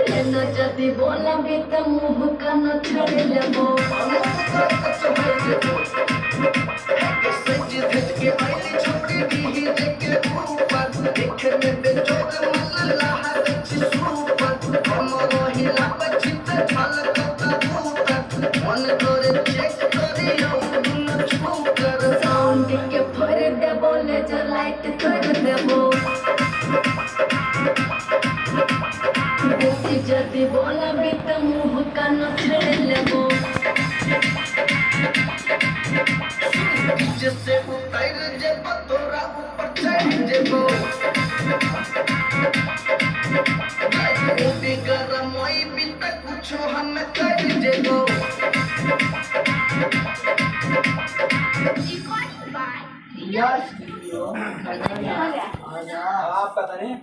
लेना जदी बोला भी त मुंह कान छड़े लेबो सज धज के आईली छोड़ी दी देखे ऊपर देखे में बेजोग मन लहर सुपर हम हिला बचित झलक कबूतर मन तोरे चेक करे औ छूकर साउंड के भर देबो लेजर लाइट कर देबो बेसी जदी बोला भी त मुंह कान छड़े लेबो जिससे उतर जेबो तोरा ऊपर चढ़ जेबो भी गरम होई भी तक कुछ हम कर जेबो यस वीडियो आप पता नहीं